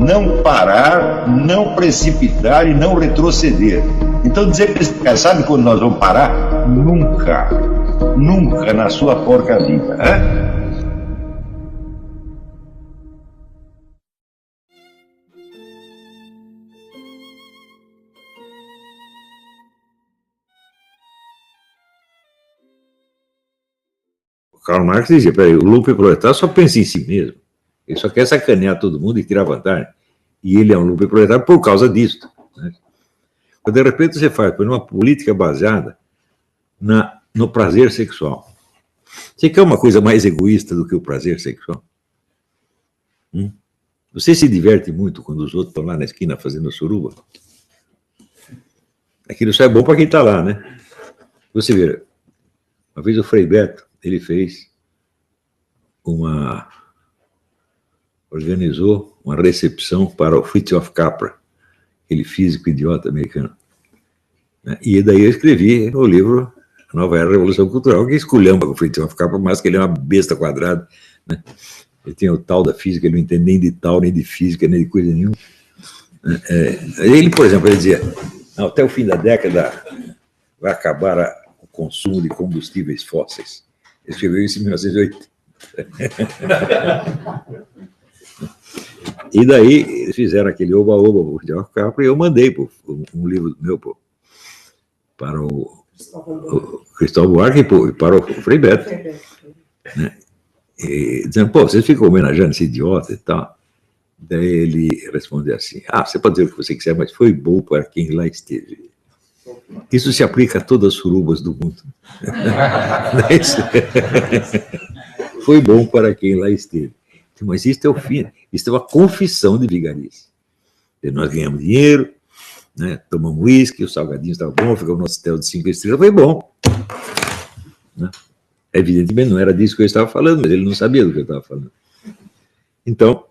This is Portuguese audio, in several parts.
não parar, não precipitar e não retroceder. Então dizer para esse cara, sabe quando nós vamos parar? Nunca. Nunca na sua porca vida. Né? Karl Marx dizia, peraí, o Lupe proletário só pensa em si mesmo. Ele só quer sacanear todo mundo e tirar vantagem. E ele é um Lupe proletário por causa disso. Né? Então, de repente, você faz uma política baseada no prazer sexual. Você quer uma coisa mais egoísta do que o prazer sexual? Você se diverte muito quando os outros estão lá na esquina fazendo suruba? Aquilo só é bom para quem está lá, né? Você vê, uma vez o Frei Beto, ele organizou uma recepção para o Fritjof Capra, aquele físico idiota americano. E daí eu escrevi no livro A Nova Era da Revolução Cultural, que esculhamba com o Fritjof Capra, mas que ele é uma besta quadrada, né? Ele tem o tal da física, ele não entende nem de tal, nem de física, nem de coisa nenhuma. Ele, por exemplo, ele dizia, até o fim da década vai acabar o consumo de combustíveis fósseis. Ele escreveu isso em 1980. E daí eles fizeram aquele oba-oba por Capra, e eu mandei um livro meu para o Cristóvão Buarque e para o Frei Beto. Né? Dizendo, pô, vocês ficam homenageando esse idiota e tal. Daí ele respondeu assim, você pode dizer o que você quiser, mas foi bom para quem lá esteve. Isso se aplica a todas as surubas do mundo. Foi bom para quem lá esteve. Mas isso é o fim, isso é uma confissão de vigarice. Nós ganhamos dinheiro, né, tomamos uísque, o salgadinho estava bom, ficamos no hotel de 5 estrelas, foi bom. Né? Evidentemente não era disso que eu estava falando, mas ele não sabia do que eu estava falando. Então,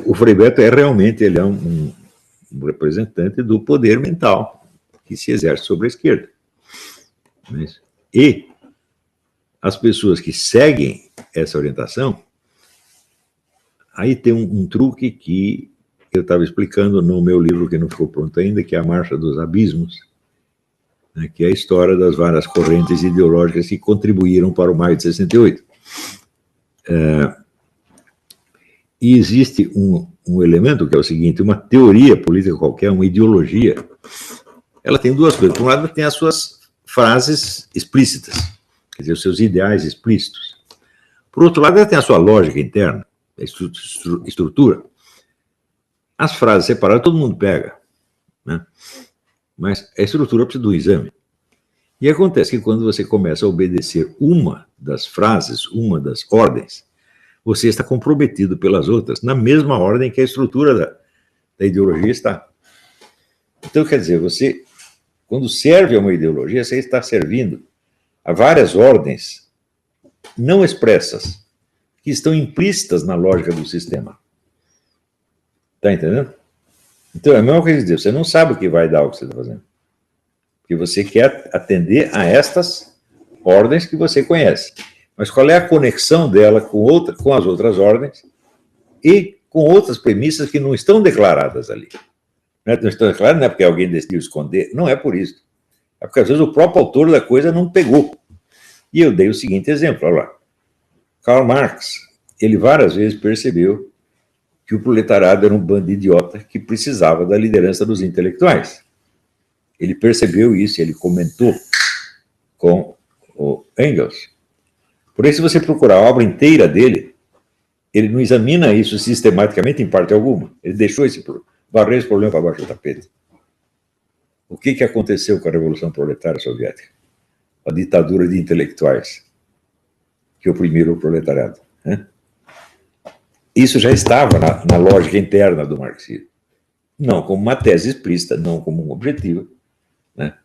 o Frei Beto ele é um representante do poder mental que se exerce sobre a esquerda. E as pessoas que seguem essa orientação, aí tem um truque que eu estava explicando no meu livro que não ficou pronto ainda, que é A Marcha dos Abismos, né, que é a história das várias correntes ideológicas que contribuíram para o Maio de 68. E existe um elemento que é o seguinte, uma teoria política qualquer, uma ideologia, ela tem duas coisas. Por um lado, ela tem as suas frases explícitas, quer dizer, os seus ideais explícitos. Por outro lado, ela tem a sua lógica interna, a estrutura. As frases separadas todo mundo pega, né? Mas a estrutura precisa do exame. E acontece que quando você começa a obedecer uma das frases, uma das ordens, você está comprometido pelas outras, na mesma ordem que a estrutura da ideologia está. Então, quer dizer, você, quando serve a uma ideologia, você está servindo a várias ordens não expressas, que estão implícitas na lógica do sistema. Está entendendo? Então, é a mesma coisa de Deus. Você não sabe o que vai dar o que você está fazendo. Porque você quer atender a estas ordens que você conhece. Mas qual é a conexão dela com as outras ordens e com outras premissas que não estão declaradas ali? Não estão declaradas, não é porque alguém decidiu esconder, não é por isso. É porque às vezes o próprio autor da coisa não pegou. E eu dei o seguinte exemplo, olha lá. Karl Marx, ele várias vezes percebeu que o proletariado era um bando de idiota que precisava da liderança dos intelectuais. Ele percebeu isso, ele comentou com o Engels. Por isso, se você procurar a obra inteira dele, ele não examina isso sistematicamente em parte alguma. Ele deixou varrer esse problema para baixo do tapete. O que aconteceu com a Revolução Proletária Soviética? A ditadura de intelectuais que oprimiram o proletariado. Né? Isso já estava na lógica interna do marxismo. Não como uma tese explícita, não como um objetivo. Né?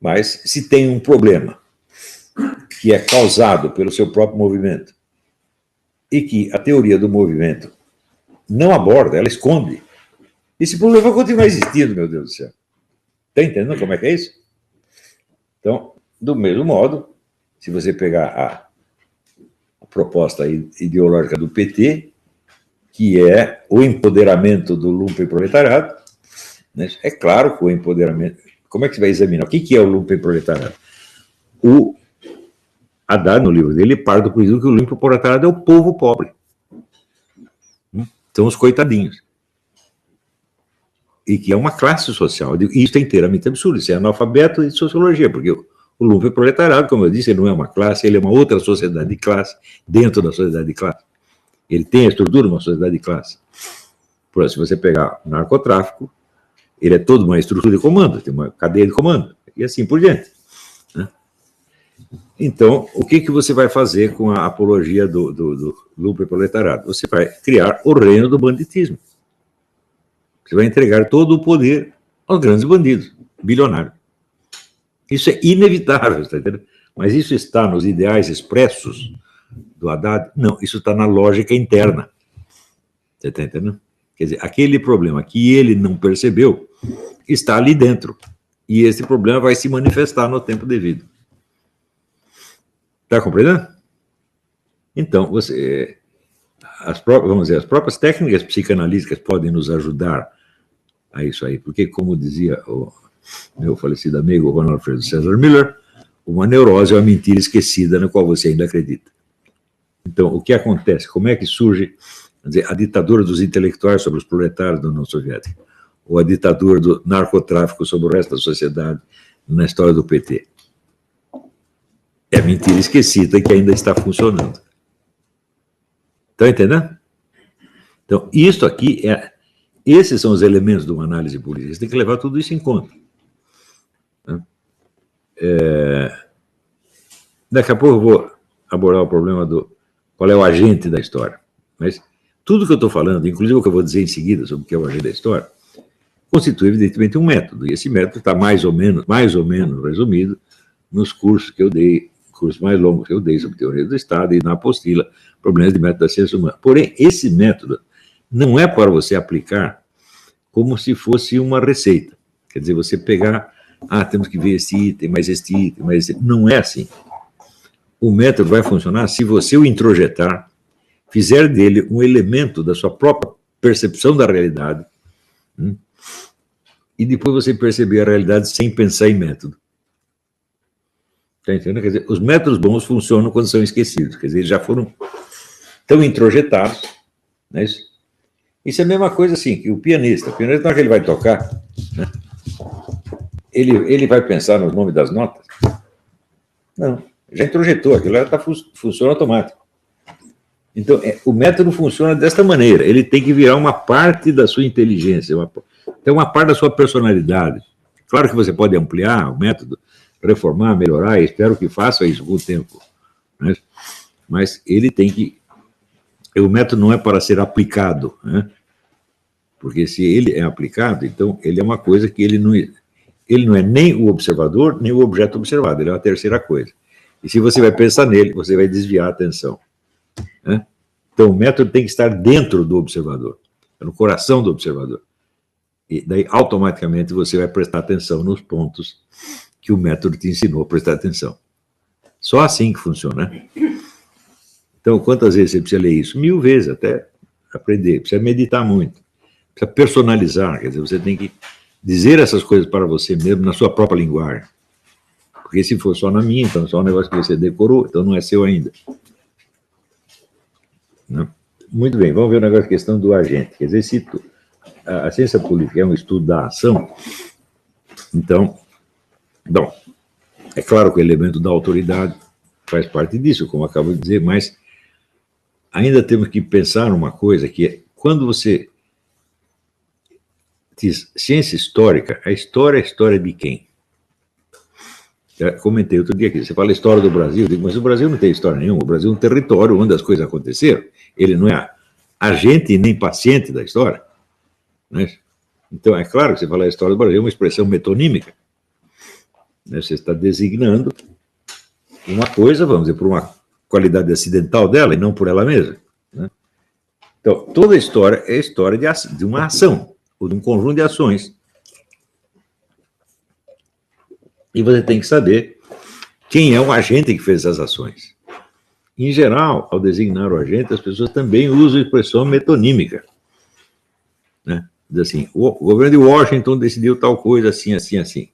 Mas se tem um problema que é causado pelo seu próprio movimento e que a teoria do movimento não aborda, ela esconde, esse problema vai continuar existindo, meu Deus do céu. Está entendendo como é que é isso? Então, do mesmo modo, se você pegar a proposta ideológica do PT, que é o empoderamento do lumpenproletariado. Né? É claro que o empoderamento... Como é que você vai examinar? O que é o lumpenproletariado? O Haddad, no livro dele, parte do princípio que o lumpenproletariado é o povo pobre. São os coitadinhos. E que é uma classe social. E isso é inteiramente absurdo. Isso é analfabeto de sociologia, porque o lumpenproletariado, como eu disse, ele não é uma classe, ele é uma outra sociedade de classe dentro da sociedade de classe. Ele tem a estrutura de uma sociedade de classe. Por exemplo, se você pegar o narcotráfico, ele é toda uma estrutura de comando, tem uma cadeia de comando, e assim por diante. Né? Então, o que você vai fazer com a apologia do lumpenproletariado? Você vai criar o reino do banditismo. Você vai entregar todo o poder aos grandes bandidos, bilionários. Isso é inevitável, está entendendo? Mas isso está nos ideais expressos do Haddad? Não, isso está na lógica interna. Você está entendendo? Quer dizer, aquele problema que ele não percebeu está ali dentro. E esse problema vai se manifestar no tempo devido. Está compreendendo? Então, vamos dizer, as próprias técnicas psicanalíticas podem nos ajudar a isso aí, porque, como dizia o meu falecido amigo Ronald Alfredo César Miller, uma neurose é uma mentira esquecida na qual você ainda acredita. Então, o que acontece? Como é que surge, quer dizer, a ditadura dos intelectuais sobre os proletários da União Soviética, ou a ditadura do narcotráfico sobre o resto da sociedade na história do PT? É a mentira esquecida que ainda está funcionando. Estão entendendo? Então, isso aqui esses são os elementos de uma análise política. Você tem que levar tudo isso em conta. Daqui a pouco eu vou abordar o problema do qual é o agente da história. Mas tudo que eu estou falando, inclusive o que eu vou dizer em seguida sobre o que é o agente da história, constitui evidentemente um método. E esse método está mais ou menos resumido nos cursos que eu dei, cursos mais longos que eu dei sobre teoria do Estado e na apostila Problemas de Método da Ciência Humana. Porém, esse método não é para você aplicar como se fosse uma receita. Quer dizer, você pegar, temos que ver este item, mais este item, mais este item. Não é assim. O método vai funcionar se você o introjetar, fizer dele um elemento da sua própria percepção da realidade, e depois você perceber a realidade sem pensar em método. Está entendendo? Quer dizer, os métodos bons funcionam quando são esquecidos. Quer dizer, eles já foram tão introjetados. Não é isso? Isso é a mesma coisa assim, que o pianista, na hora que ele vai tocar, né, ele vai pensar no nome das notas? Não, já introjetou, aquilo já funciona automático. Então, o método funciona desta maneira, ele tem que virar uma parte da sua inteligência, uma parte da sua personalidade. Claro que você pode ampliar o método, reformar, melhorar, e espero que faça isso com o tempo. Né? Mas ele tem que... O método não é para ser aplicado, né? Porque se ele é aplicado, então ele é uma coisa que ele não é nem o observador, nem o objeto observado, ele é uma terceira coisa. E se você vai pensar nele, você vai desviar a atenção. Né? Então o método tem que estar dentro do observador, no coração do observador. E daí automaticamente você vai prestar atenção nos pontos que o método te ensinou a prestar atenção. Só assim que funciona, né? Então, quantas vezes você precisa ler isso? 1000 vezes até aprender. Precisa meditar muito. Precisa personalizar. Quer dizer, você tem que dizer essas coisas para você mesmo na sua própria linguagem. Porque se for só na minha, então é só um negócio que você decorou, então não é seu ainda. Não? Muito bem, vamos ver o negócio, a questão do agente. Quer dizer, se a ciência política é um estudo da ação, então, bom, é claro que o elemento da autoridade faz parte disso, como eu acabo de dizer, mas ainda temos que pensar numa coisa, que é, quando você diz ciência histórica, a história é a história de quem? Já comentei outro dia aqui, você fala a história do Brasil, eu digo, mas o Brasil não tem história nenhuma, o Brasil é um território onde as coisas aconteceram, ele não é agente nem paciente da história. Né? Então, é claro que você fala a história do Brasil é uma expressão metonímica. Né? Você está designando uma coisa, vamos dizer, por uma qualidade acidental dela e não por ela mesma. Né? Então, toda a história é a história de uma ação, ou de um conjunto de ações. E você tem que saber quem é o agente que fez essas ações. Em geral, ao designar o agente, as pessoas também usam a expressão metonímica. Né? Diz assim, o governo de Washington decidiu tal coisa, assim, assim, assim.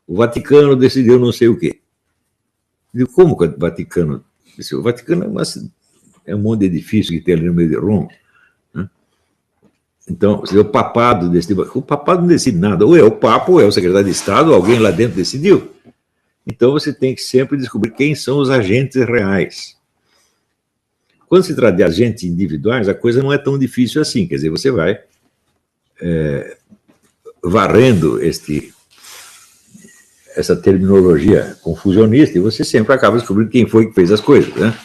O Vaticano decidiu não sei o quê. Eu digo, como que o Vaticano? O Vaticano é um monte de edifício que tem ali no meio de Roma. Né? Então, o papado decidiu. O papado não decide nada. Ou é o Papa, ou é o secretário de Estado, ou alguém lá dentro decidiu. Então, você tem que sempre descobrir quem são os agentes reais. Quando se trata de agentes individuais, a coisa não é tão difícil assim. Quer dizer, você vai varrendo essa terminologia confusionista e você sempre acaba descobrindo quem foi que fez as coisas, né?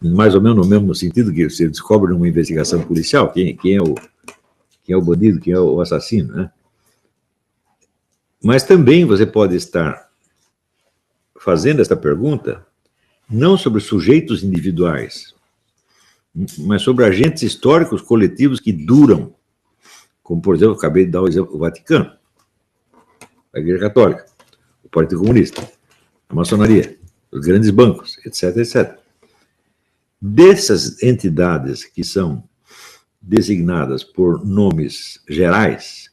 Mais ou menos no mesmo sentido que você descobre numa investigação policial quem é o bandido, quem é o assassino, né? Mas também você pode estar fazendo esta pergunta não sobre sujeitos individuais, mas sobre agentes históricos coletivos que duram, como, por exemplo, eu acabei de dar o exemplo do Vaticano, a Igreja Católica, o Partido Comunista, a maçonaria, os grandes bancos, etc, etc. Dessas entidades que são designadas por nomes gerais,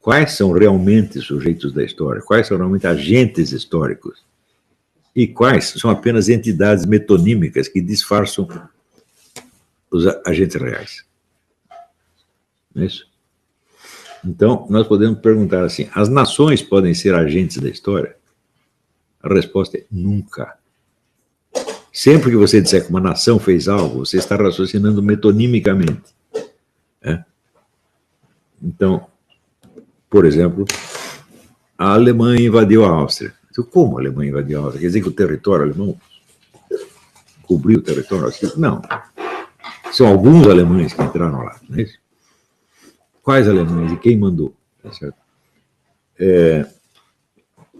quais são realmente sujeitos da história? Quais são realmente agentes históricos? E quais são apenas entidades metonímicas que disfarçam os agentes reais? Não é isso? Então, nós podemos perguntar assim, as nações podem ser agentes da história? A resposta é nunca. Sempre que você disser que uma nação fez algo, você está raciocinando metonimicamente. Né? Então, por exemplo, a Alemanha invadiu a Áustria. Como a Alemanha invadiu a Áustria? Quer dizer que o território alemão cobriu o território? Não. São alguns alemães que entraram lá, não é isso? Quais alemães e quem mandou? Tá certo?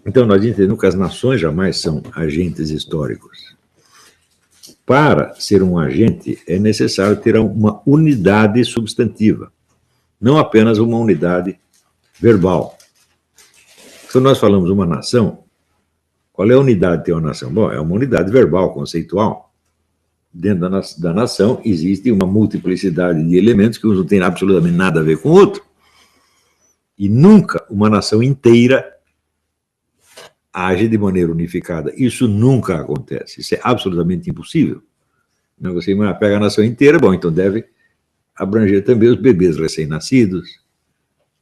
Então, nós entendemos que as nações jamais são agentes históricos. Para ser um agente, é necessário ter uma unidade substantiva, não apenas uma unidade verbal. Quando nós falamos uma nação, qual é a unidade de ter uma nação? Bom, é uma unidade verbal, conceitual. Dentro da nação existe uma multiplicidade de elementos que uns não têm absolutamente nada a ver com o outro. E nunca uma nação inteira age de maneira unificada. Isso nunca acontece. Isso é absolutamente impossível. Você pega a nação inteira, bom, então deve abranger também os bebês recém-nascidos,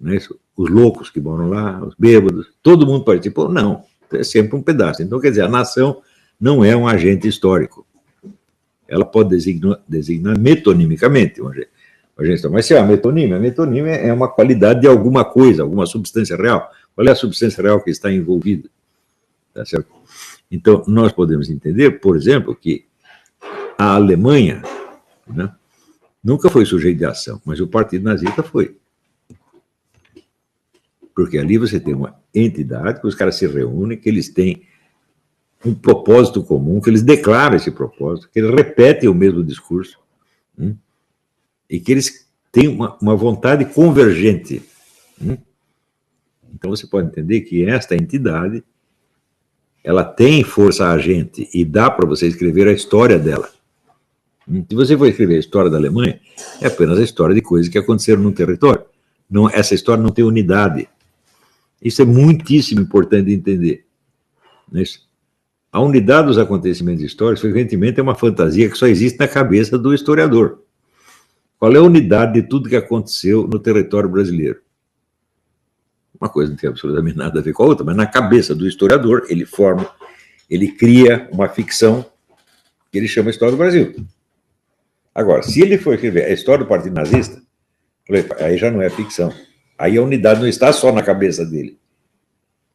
né? Os loucos que moram lá, os bêbados, todo mundo participou? Não, é sempre um pedaço. Então, quer dizer, a nação não é um agente histórico. Ela pode designar metonimicamente um agente histórico. Mas se é a metonímia é uma qualidade de alguma coisa, alguma substância real. Qual é a substância real que está envolvida? Tá certo? Então, nós podemos entender, por exemplo, que a Alemanha, né, nunca foi sujeito de ação, mas o Partido Nazista foi. Porque ali você tem uma entidade que os caras se reúnem, que eles têm um propósito comum, que eles declaram esse propósito, que eles repetem o mesmo discurso, e que eles têm uma vontade convergente. Então você pode entender que esta entidade ela tem força agente e dá para você escrever a história dela. Se você for escrever a história da Alemanha, é apenas a história de coisas que aconteceram no território. Não, essa história não tem unidade. Isso é muitíssimo importante de entender. A unidade dos acontecimentos históricos, frequentemente, é uma fantasia que só existe na cabeça do historiador. Qual é a unidade de tudo que aconteceu no território brasileiro? Uma coisa não tem absolutamente nada a ver com a outra, mas na cabeça do historiador, ele cria uma ficção que ele chama História do Brasil. Agora, se ele for escrever a história do Partido Nazista, aí já não é ficção. Aí a unidade não está só na cabeça dele.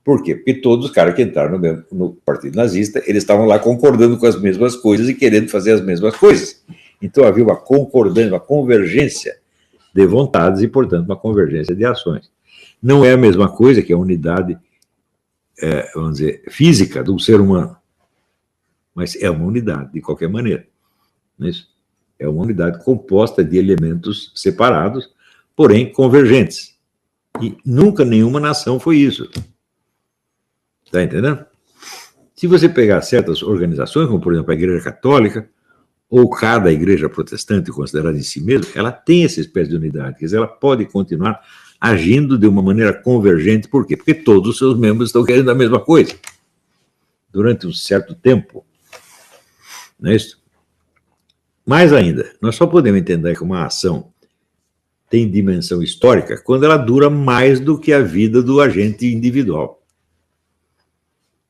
Por quê? Porque todos os caras que entraram no Partido Nazista, eles estavam lá concordando com as mesmas coisas e querendo fazer as mesmas coisas. Então havia uma concordância, uma convergência de vontades e, portanto, uma convergência de ações. Não é a mesma coisa que a unidade, vamos dizer, física do ser humano, mas é uma unidade, de qualquer maneira. Não é isso? É uma unidade composta de elementos separados, porém convergentes. E nunca nenhuma nação foi isso. Está entendendo? Se você pegar certas organizações, como por exemplo a Igreja Católica, ou cada igreja protestante considerada em si mesma, ela tem essa espécie de unidade, quer dizer, ela pode continuar agindo de uma maneira convergente. Por quê? Porque todos os seus membros estão querendo a mesma coisa, durante um certo tempo. Não é isso? Mais ainda, nós só podemos entender que uma ação tem dimensão histórica quando ela dura mais do que a vida do agente individual.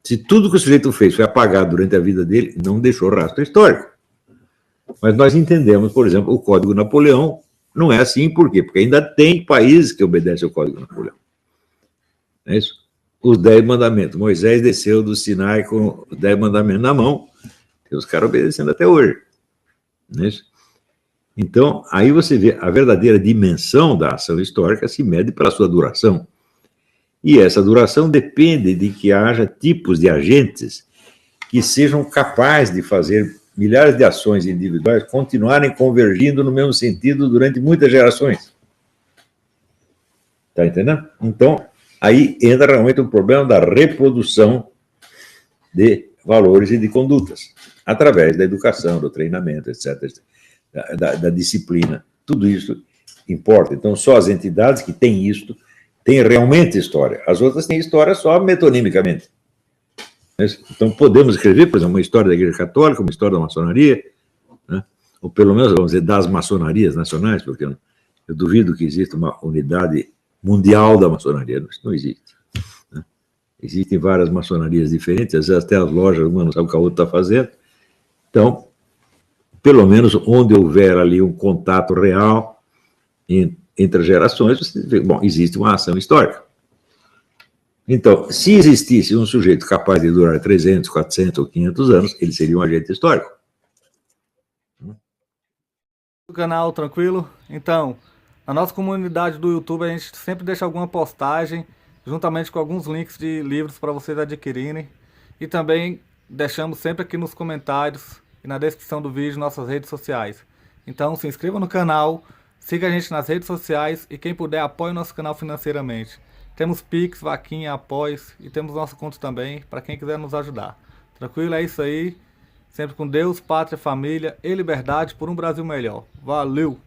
Se tudo que o sujeito fez foi apagado durante a vida dele, não deixou rastro histórico. Mas nós entendemos, por exemplo, o Código Napoleão não é assim. Por quê? Porque ainda tem países que obedecem ao Código Napoleão. Não é isso? Os 10 mandamentos. Moisés desceu do Sinai com os 10 mandamentos na mão. Tem os caras obedecendo até hoje. Não é isso? Então, aí você vê a verdadeira dimensão da ação histórica se mede pela sua duração. E essa duração depende de que haja tipos de agentes que sejam capazes de fazer milhares de ações individuais continuarem convergindo no mesmo sentido durante muitas gerações. Está entendendo? Então, aí entra realmente o problema da reprodução de valores e de condutas, através da educação, do treinamento, etc., da disciplina. Tudo isso importa. Então, só as entidades que têm isto têm realmente história. As outras têm história só metonimicamente. Então, podemos escrever, por exemplo, uma história da Igreja Católica, uma história da maçonaria, né? Ou pelo menos, vamos dizer, das maçonarias nacionais, porque eu duvido que exista uma unidade mundial da maçonaria. Isso não existe. Né? Existem várias maçonarias diferentes, às vezes até as lojas, uma não sabe o que a outra está fazendo. Então, pelo menos onde houver ali um contato real entre as gerações, você vê, bom, existe uma ação histórica. Então, se existisse um sujeito capaz de durar 300, 400 ou 500 anos, ele seria um agente histórico. O canal tranquilo? Então, na nossa comunidade do YouTube a gente sempre deixa alguma postagem, juntamente com alguns links de livros para vocês adquirirem. E também deixamos sempre aqui nos comentários e na descrição do vídeo nossas redes sociais. Então se inscreva no canal, siga a gente nas redes sociais e quem puder apoie o nosso canal financeiramente. Temos Pix, Vaquinha, Apoios e temos nosso conto também para quem quiser nos ajudar. Tranquilo? É isso aí. Sempre com Deus, pátria, família e liberdade por um Brasil melhor. Valeu!